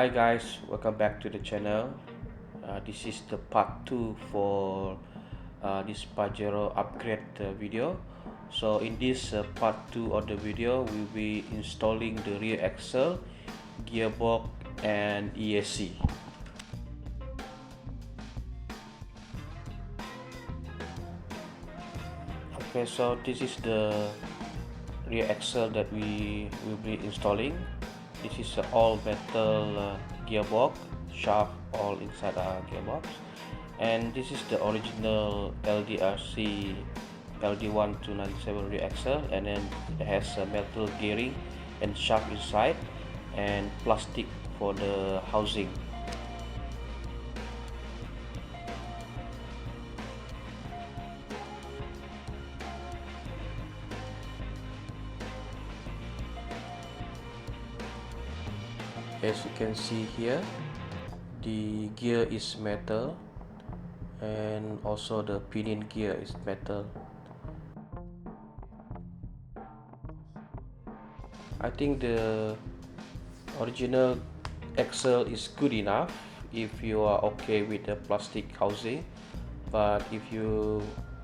Hi guys, welcome back to the channel. This is the part 2 for this Pajero upgrade video. So in this part 2 of the video, we'll be installing the rear axle, gearbox and ESC. Okay, so this is the rear axle that we will be installing. This is an all metal gearbox, shaft all inside our gearbox, and this is the original LDRC LD1297 rear axle, and then it has a metal gearing and shaft inside and plastic for the housing. As you can see here, the gear is metal and also the pinion gear is metal. I think the original axle is good enough if you are okay with the plastic housing, but if you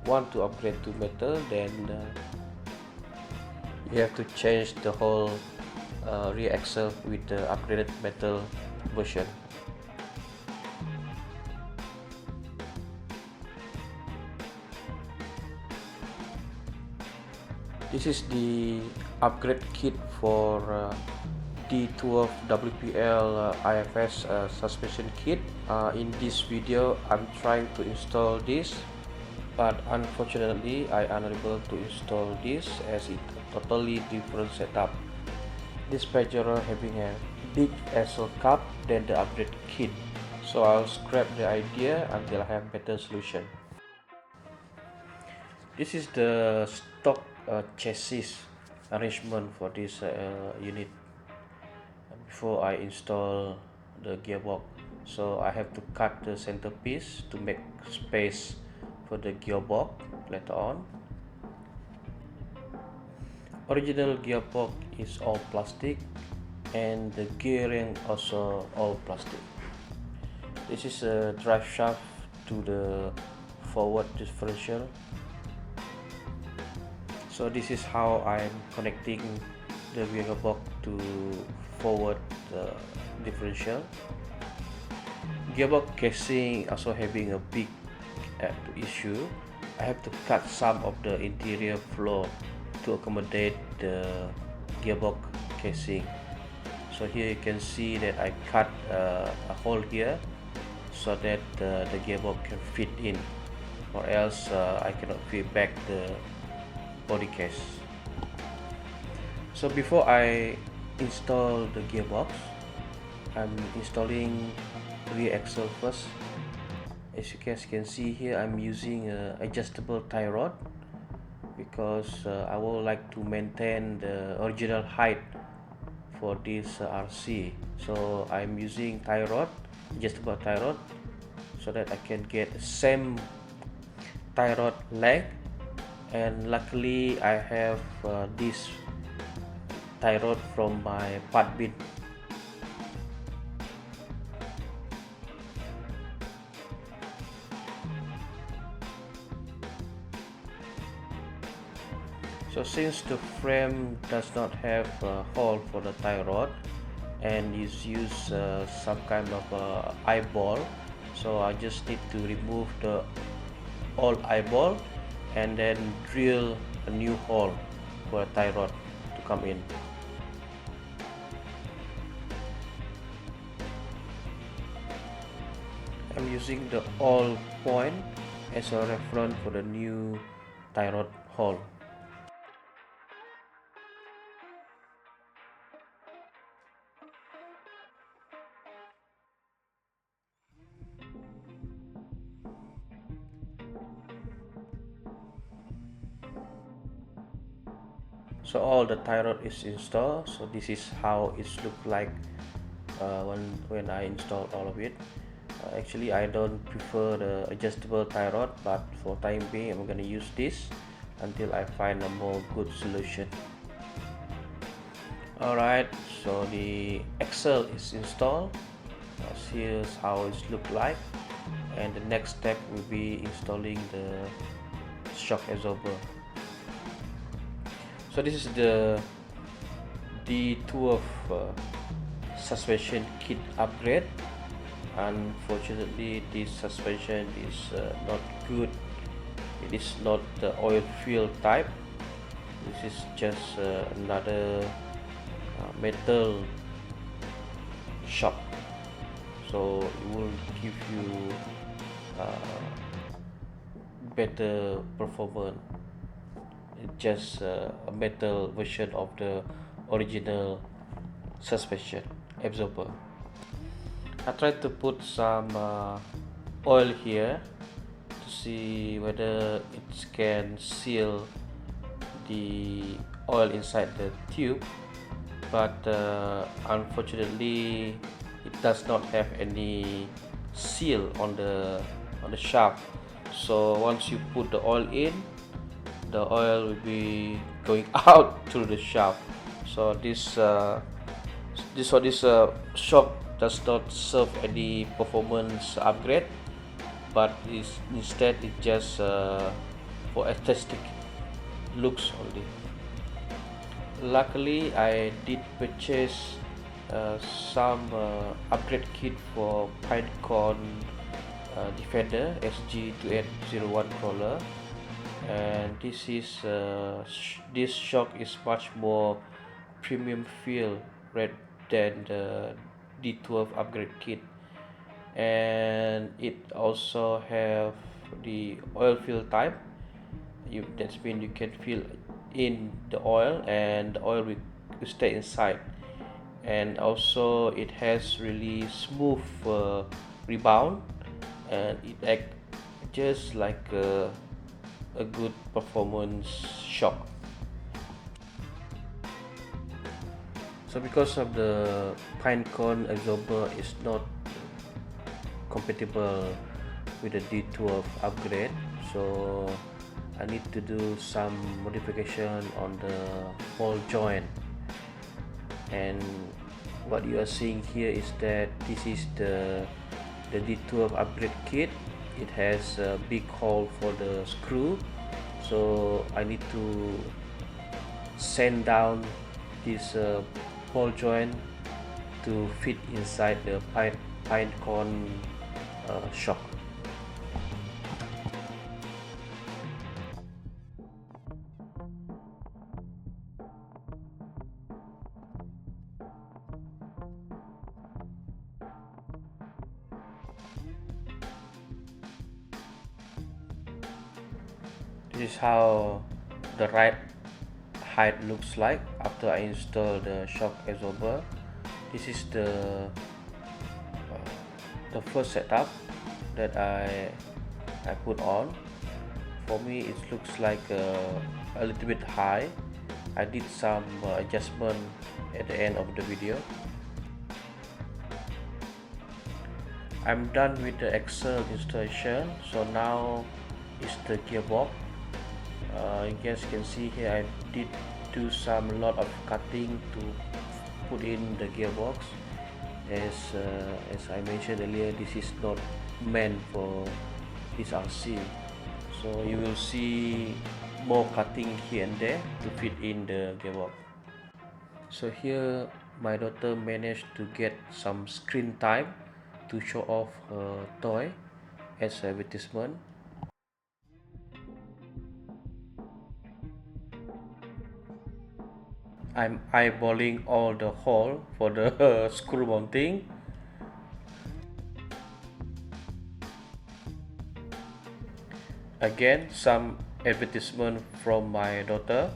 want to upgrade to metal, then you have to change the whole rear axle with the upgraded metal version. This is the upgrade kit for D12WPL IFS suspension kit. In this video, I'm trying to install this, but unfortunately I am unable to install this as it's a totally different setup. This Pajero having a big axle cup than the upgrade kit, so I'll scrap the idea until I have better solution. This is the stock chassis arrangement for this unit before I install the gearbox. So I have to cut the centerpiece to make space for the gearbox later on. Original gearbox is all plastic and the gearing also all plastic. This is a drive shaft to the forward differential. So this is how I'm connecting the gearbox to forward differential. Gearbox casing also having a big issue. I have to cut some of the interior floor to accommodate the gearbox casing. So here you can see that I cut a hole here so that the gearbox can fit in, or else I cannot fit back the body case. So before I install the gearbox, I'm installing rear axle first. As you guys can see here, I'm using adjustable tie rod because I would like to maintain the original height for this RC. So I'm using tie rod, adjustable tie rod, so that I can get the same tie rod length. And luckily I have this tie rod from my part bin. So since the frame does not have a hole for the tie rod and is use some kind of eyeball, so I just need to remove the old eyeball and then drill a new hole for a tie rod to come in. I'm using the old point as a reference for the new tie rod hole. So all the tie rod is installed. So this is how it look like when I install all of it. Actually I don't prefer the adjustable tie rod, but for time being I'm gonna use this until I find a more good solution. Alright, so the axle is installed Here's how it looks like, and the next step will be installing the shock absorber. So this is the D12 suspension kit upgrade. Unfortunately, this suspension is not good. It is not the oil fill type. This is just another metal shock, so it will give you better performance. It's just a metal version of the original suspension absorber. I tried to put some oil here to see whether it can seal the oil inside the tube, but unfortunately it does not have any seal on the shaft. So once you put the oil in, the oil will be going out through the shaft. So this shock does not serve any performance upgrade, but instead it just for aesthetic looks only. Luckily, I did purchase some upgrade kit for Pinecone Defender SG2801 crawler, and this shock is much more premium feel rather than the D12 upgrade kit, and it also have the oil fill type. That means you can fill in the oil and the oil will stay inside, and also it has really smooth rebound, and it acts just like a good performance shock. So because of the Pinecone absorber is not compatible with the D12 upgrade, so I need to do some modification on the ball joint. And what you are seeing here is that this is the D12 upgrade kit. It has a big hole for the screw, so I need to sand down this ball joint to fit inside the Pinecone shock. This is how the right height looks like after I install the shock absorber. This is the first setup that I put on. For me, it looks like a little bit high. I did some adjustment at the end of the video. I'm done with the axle installation, so now is the gearbox. You guys can see here I did do some lot of cutting to put in the gearbox. As I mentioned earlier, this is not meant for this RC, so you will see more cutting here and there to fit in the gearbox. So here my daughter managed to get some screen time to show off her toy as advertisement. I'm eyeballing all the hole for the screw mounting. Again, some advertisement from my daughter.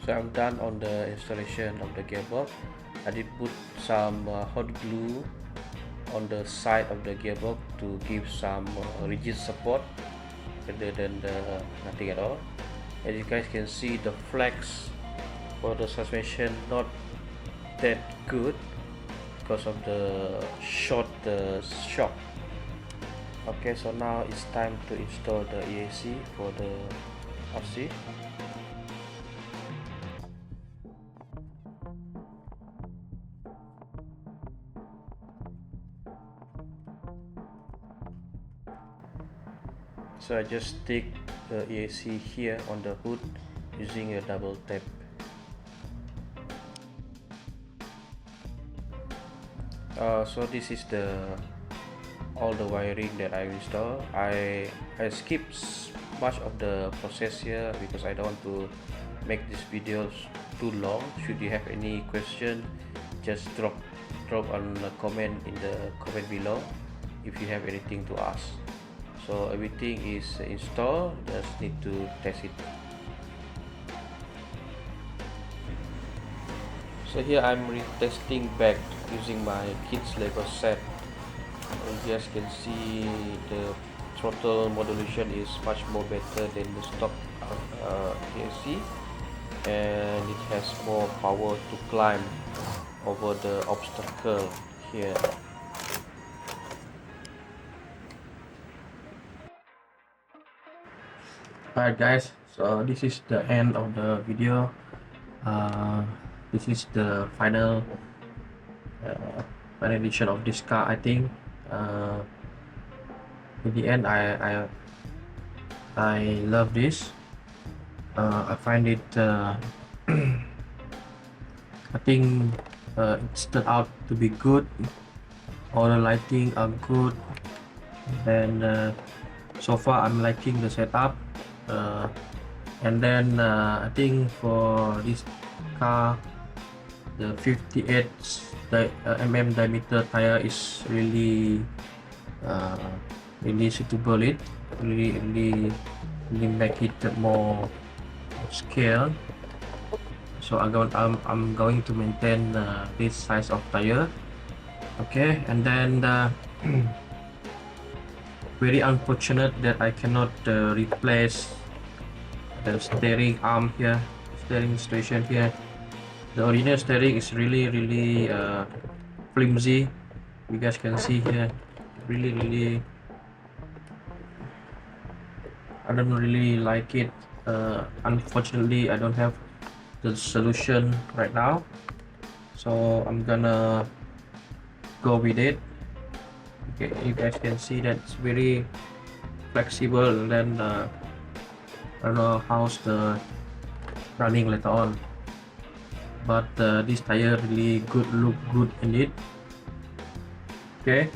So I'm done on the installation of the gearbox. I did put some hot glue on the side of the gearbox to give some rigid support rather than nothing at all. As you guys can see, the flex for the suspension not that good because of the short shock. Okay, so now it's time to install the EAC for the RC. So I just stick the EAC here on the hood using a double tap. So this is all the wiring that I install. I skip much of the process here because I don't want to make these videos too long. Should you have any question, just drop on a comment in the comment below if you have anything to ask. So everything is installed, just need to test it. So here I'm retesting back using my kids Lego set. As you guys can see, the throttle modulation is much more better than the stock EAC, and it has more power to climb over the obstacle here. Alright guys, so this is the end of the video. This is the final edition of this car. I think in the end I love this. I find it I think it's turned out to be good. All the lighting are good, and so far I'm liking the setup. And then I think for this car, the 58 mm diameter tire is really suitable. It really make it more scale. So I'm going to maintain this size of tire. Okay, and then very unfortunate that I cannot replace the steering arm here, steering station here. The original steering is really flimsy. You guys can see here, really I don't really like it. Unfortunately I don't have the solution right now, so I'm gonna go with it. Okay, you guys can see that it's very flexible, and then I don't know how's the running later on, but this tire really look good in it. Okay,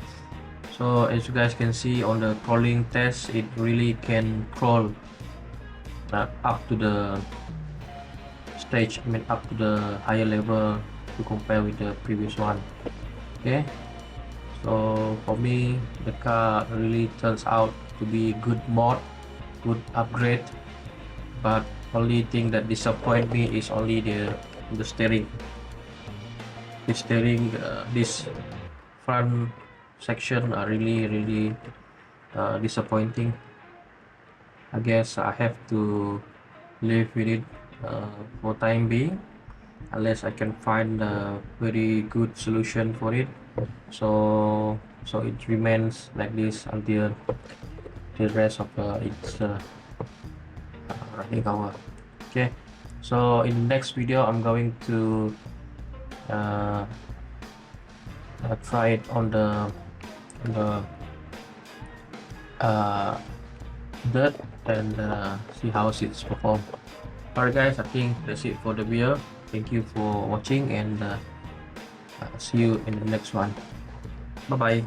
so as you guys can see on the crawling test, it really can crawl up to the stage, up to the higher level to compare with the previous one. Okay, so for me the car really turns out to be good mod, good upgrade, but only thing that disappoint me is only the steering. The steering, this front section are really disappointing. I guess I have to live with it for time being, unless I can find a very good solution for it. So it remains like this until the rest of its running hour. Okay, so in the next video I'm going to try it on the dirt and see how it's performed. Alright guys, I think that's it for the video. Thank you for watching, and see you in the next one. Bye bye.